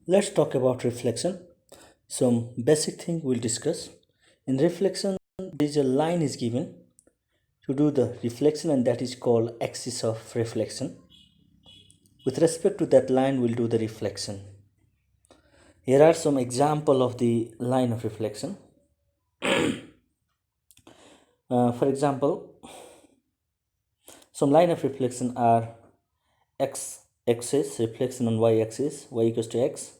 Let's talk about reflection. Some basic thing we'll discuss. In reflection, there is a line is given to do the reflection, and that is called axis of reflection. With respect to that line, we'll do the reflection. Here are some example of the line of reflection. For example, some line of reflection are x axis, reflection on y axis, y equals to x,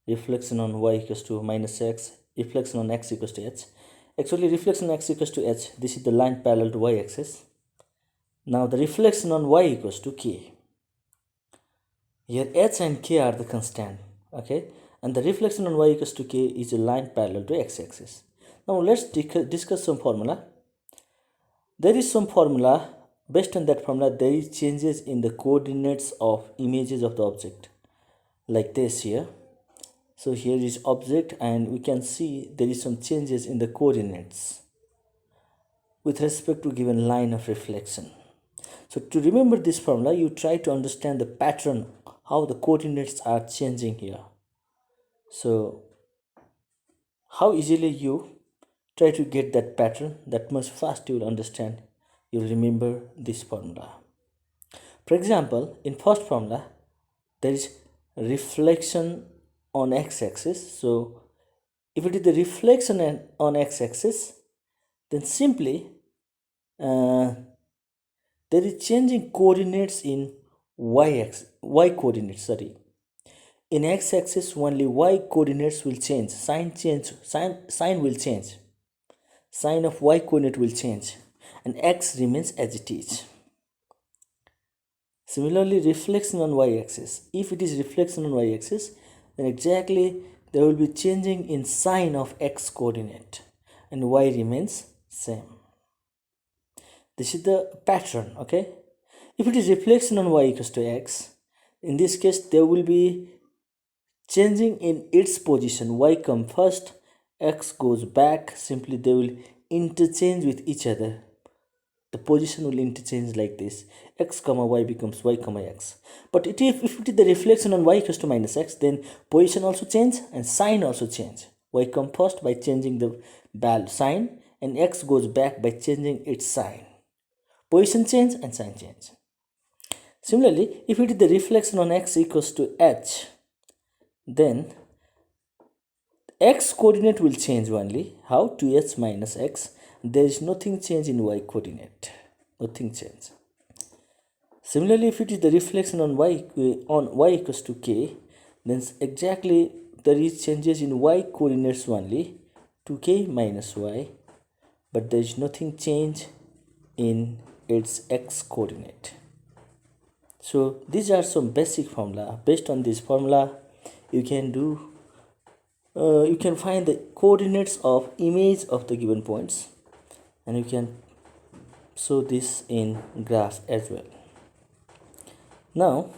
reflection on y equals to minus x, reflection on x equals to h. Actually, reflection on x equals to h, this is the line parallel to y axis. Now the reflection on y equals to k. Here h and k are the constant, okay? And the reflection on y equals to k is a line parallel to x axis. Now let's discuss some formula. There is some formula. Based on that formula, there is changes in the coordinates of images of the object, like this here. So here is object, and we can see there is some changes in the coordinates with respect to given line of reflection. So to remember this formula, you try to understand the pattern, how the coordinates are changing here. So how easily you try to get that pattern, that much fast you will understand, you will remember this formula. For example, in first formula, there is reflection on x-axis. So if it is the reflection on x-axis, then simply there is changing coordinates in y coordinates, sorry. In x-axis, only y coordinates will change. Sign will change. Sign of y coordinate will change, and x remains as it is. Similarly, reflection on y-axis. If it is reflection on y-axis, then exactly there will be changing in sign of x coordinate, and y remains same. This is the pattern, okay? If it is reflection on y equals to x, in this case there will be changing in its position. Y come first, x goes back. Simply they will interchange with each other. The position will interchange like this. X comma y becomes y comma x. But if it is the reflection on y equals to minus x, then position also change and sign also change. Y come first by changing the sign, and x goes back by changing its sign. Position change and sign change. Similarly, if it is the reflection on x equals to h, then x coordinate will change only. How? 2h minus x. There is nothing change in y coordinate. Nothing change. Similarly, if it is the reflection on y equals to k, then exactly there is changes in y coordinates only. 2k minus y, but there is nothing change in its x coordinate. So these are some basic formula. Based on this formula, you can find the coordinates of image of the given points, and you can show this in graph as well. Now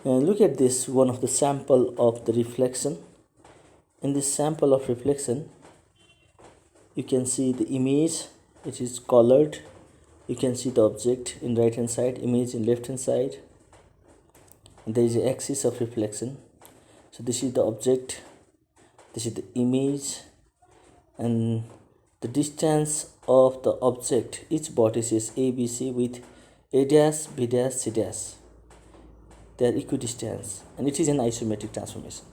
look at this, one of the sample of the reflection. In this sample of reflection, you can see the image, it is colored. You can see the object in right hand side, image in left hand side, and there is an axis of reflection. So this is the object, this is the image, and the distance of the object, each vertex is a, b, c with a dash, b dash, c dash. They are equidistant, and it is an isometric transformation.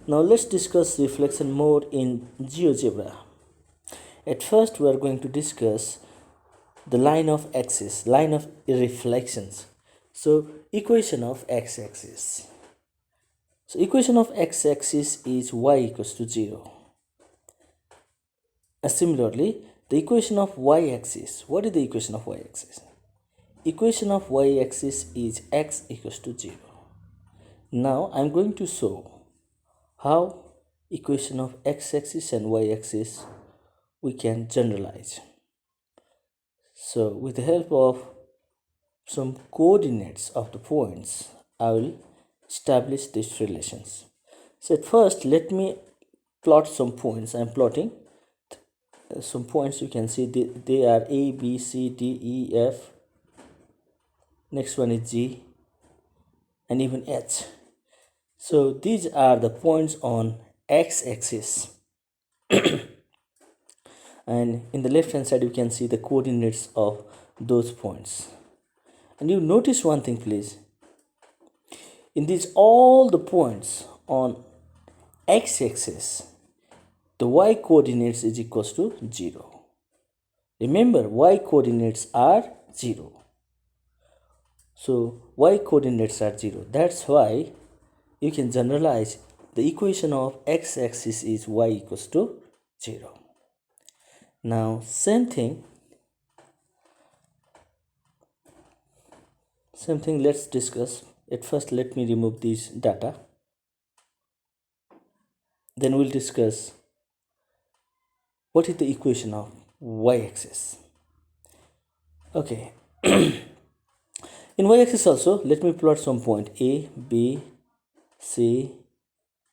Now let's discuss reflection more in GeoGebra. At first we are going to discuss the line of axis, line of reflections. So equation of x-axis. So equation of x-axis is y equals to 0. Similarly, the equation of y-axis. What is the equation of y-axis? Equation of y-axis is x equals to 0. Now I'm going to show how equation of x-axis and y-axis we can generalize. So with the help of some coordinates of the points, I will establish these relations. So at first, let me plot some points. I am plotting some points. You can see they are A, B, C, D, E, F. Next one is G, and even H. So these are the points on x-axis, and in the left hand side you can see the coordinates of those points. And you notice one thing, please. In these all the points on x-axis, the y coordinates is equals to 0. Remember, y coordinates are 0. So y coordinates are 0. That's why you can generalize the equation of x-axis is y equals to 0. Now same thing, let's discuss. At first let me remove these data, then we'll discuss what is the equation of y-axis. Okay. In y-axis also, let me plot some point A, B, C,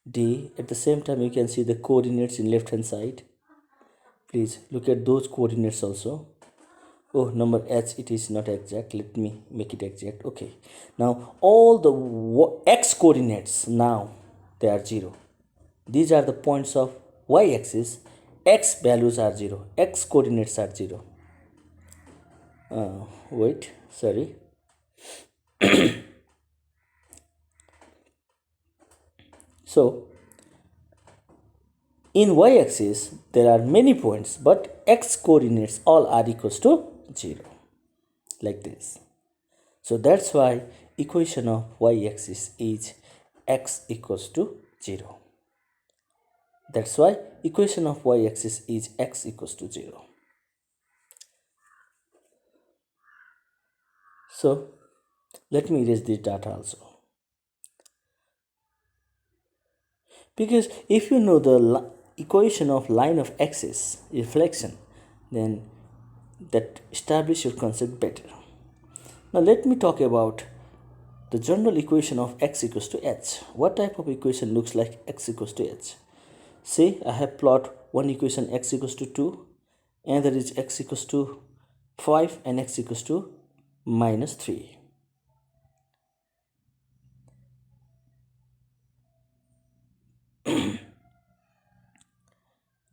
D. At the same time you can see the coordinates in left hand side. Please look at those coordinates also. Oh, number h, it is not exact. Let me make it exact. Okay. Now all the x coordinates, now they are 0. These are the points of y-axis. X values are 0. X coordinates are 0. Wait, sorry. So in y-axis there are many points, but x coordinates all are equals to 0, like this. So that's why equation of y-axis is x equals to 0. That's why equation of y-axis is x equals to 0. So let me erase this data also. Because if you know the equation of line of axis reflection, then that establish your concept better. Now let me talk about the general equation of x equals to h. What type of equation looks like x equals to h? Say I have plot one equation x equals to 2, and there is x equals to 5 and x equals to minus 3.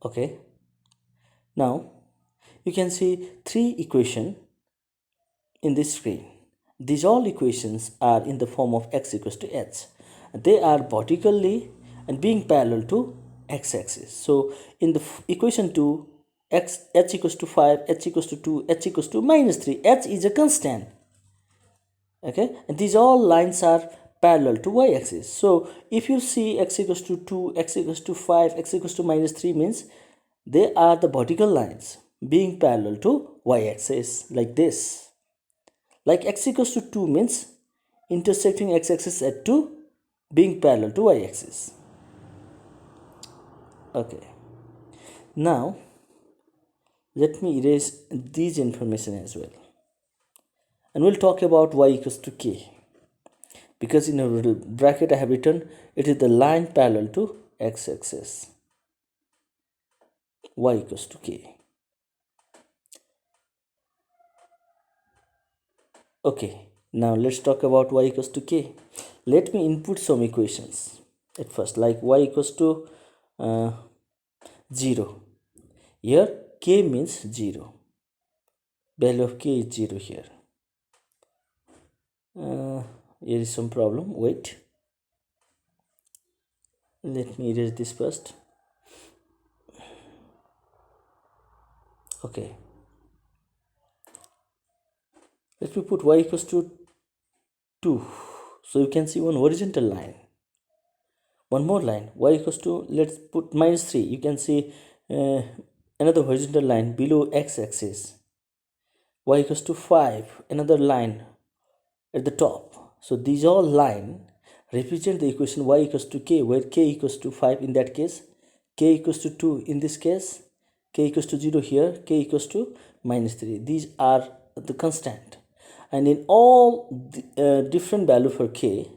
Okay. Now you can see 3 equations in this screen. These all equations are in the form of x equals to h. They are vertically and being parallel to x-axis. So in the equation 2, h equals to 5, h equals to 2, h equals to minus 3. H is a constant. Okay, and these all lines are parallel to y-axis. So if you see x equals to 2, x equals to 5, x equals to minus 3 means they are the vertical lines being parallel to y-axis, like this. Like x equals to 2 means intersecting x-axis at 2 being parallel to y-axis. Okay. Now let me erase these information as well. And we'll talk about y equals to k. Because in a little bracket I have written it is the line parallel to x-axis. Y equals to k. Okay, now let's talk about y equals to k. Let me input some equations at first, like y equals to 0. Here k means 0. Value of k is 0 here. Here is some problem. Wait. Let me erase this first. Okay. Let me put y equals to 2. So you can see one horizontal line. One more line. Y equals to, let's put minus 3. You can see another horizontal line below x-axis. Y equals to 5. Another line at the top. So these all line represent the equation y equals to k, where k equals to 5 in that case, k equals to 2 in this case, k equals to 0 here, k equals to minus 3. These are the constant. And in all different value for k,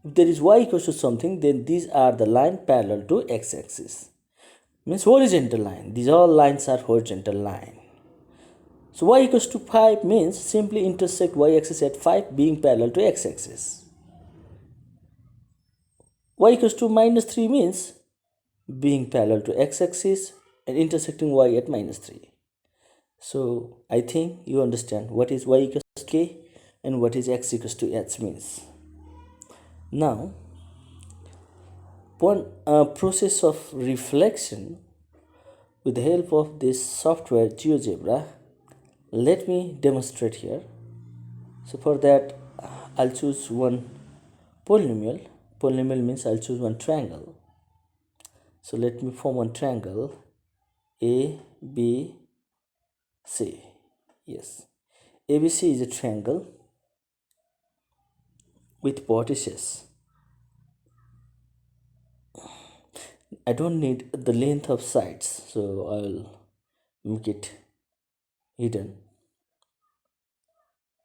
if there is y equals to something, then these are the line parallel to x-axis. Means horizontal line. These all lines are horizontal line. So y equals to 5 means simply intersect y-axis at 5 being parallel to x-axis. y equals to minus 3 means being parallel to x-axis and intersecting y at minus 3. So I think you understand what is y equals to k and what is x equals to h means. Now, one process of reflection with the help of this software GeoGebra, let me demonstrate here. So for that, I'll choose one polynomial. Polynomial means I'll choose one triangle. So let me form one triangle A, B, C. Yes, ABC is a triangle with vertices. I don't need the length of sides, so I'll make it hidden.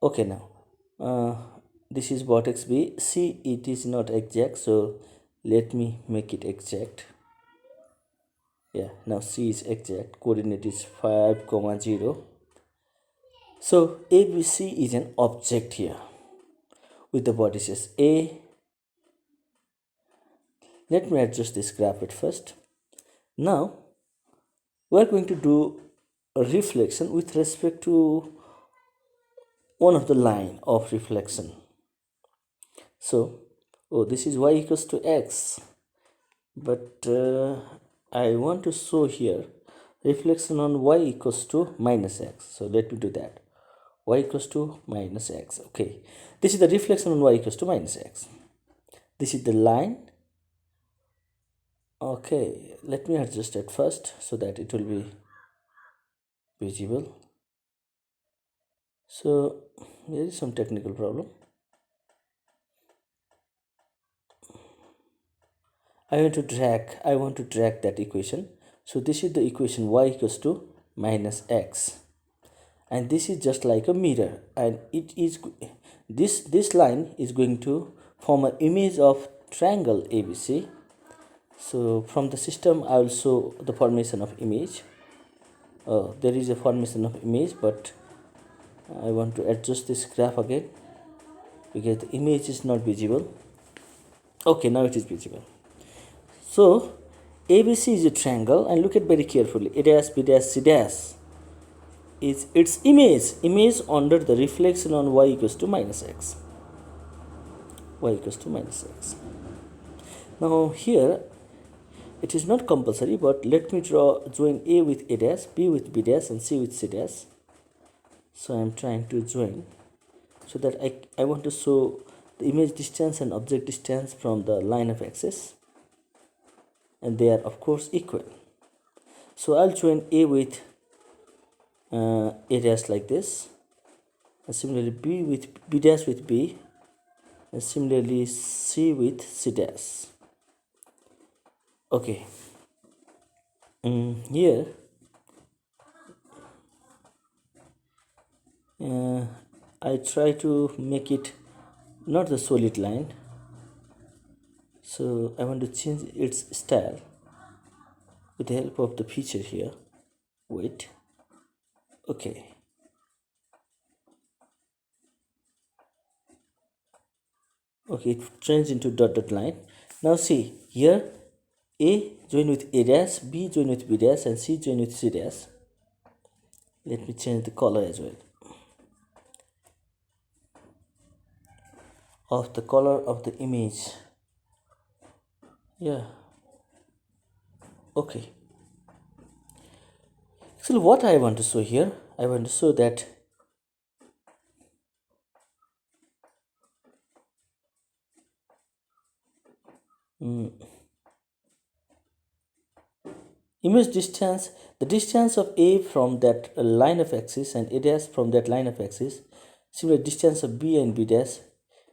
Okay, now this is vertex B. C, it is not exact, so let me make it exact. Yeah, now C is exact. Coordinate is 5, 0. So ABC is an object here with the vertices A. Let me adjust this graph at first. Now we are going to do a reflection with respect to one of the line of reflection. So, this is y equals to x, but I want to show here reflection on y equals to minus x. So let me do that. Y equals to minus x. Okay, this is the reflection on y equals to minus x. This is the line. Okay, let me adjust it first so that it will be visible. So there is some technical problem. I want to drag that equation. So this is the equation y equals to minus x, and this is just like a mirror, and it is this line is going to form an image of triangle ABC. So from the system I will show the formation of image. There is a formation of image, but I want to adjust this graph again because the image is not visible. Okay, now it is visible. So ABC is a triangle, and look at very carefully. A dash, B dash, C dash is its image under the reflection on y equals to minus x. Y equals to minus x. Now here it is not compulsory, but let me join A with A dash, B with B dash, and C with C dash. So I am trying to join so that I want to show the image distance and object distance from the line of axis, and they are of course equal. So I'll join A with A dash like this, and similarly B with B dash with B, and similarly C with C dash. Okay, here I try to make it not the solid line, so I want to change its style with the help of the feature here. Wait, okay, it turns into dotted line. Now see here, A join with A dash, B join with B dash, and C join with C dash. Let me change the color as well of the color of the image. Yeah, okay. So what I want to show here, I want to show that image distance, the distance of A from that line of axis and A dash from that line of axis, similar distance of B and B dash,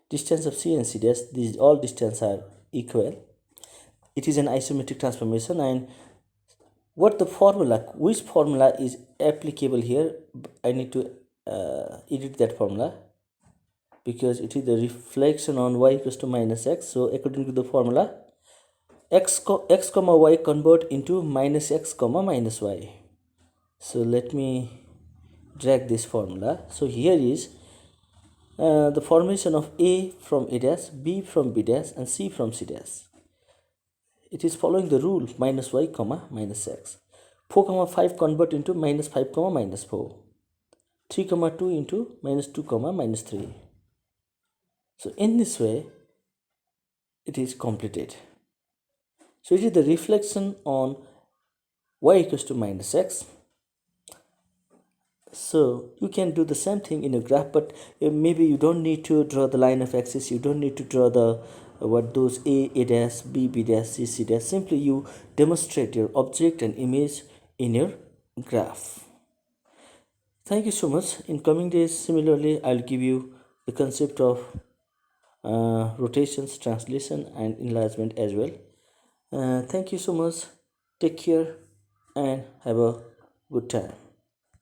distance of C and C dash, these all distance are equal. It is an isometric transformation, and what the formula, which formula is applicable here, I need to edit that formula because it is the reflection on y equals to minus x. So according to the formula, x comma y convert into minus x comma minus y. So let me drag this formula. So here is the formation of A from A dash, B from B dash, and C from C dash. it is following the rule minus y comma minus x. 4 comma 5 convert into minus 5 comma minus 4. 3 comma 2 into minus 2 comma minus 3. So in this way it is completed. So it is the reflection on y equals to minus x. So you can do the same thing in a graph, but maybe you don't need to draw the line of axis, you don't need to draw the what those a dash, b dash, c dash. Simply you demonstrate your object and image in your graph. Thank you so much. In coming days, similarly, I'll give you the concept of rotations, translation, and enlargement as well. Thank you so much. Take care and have a good time.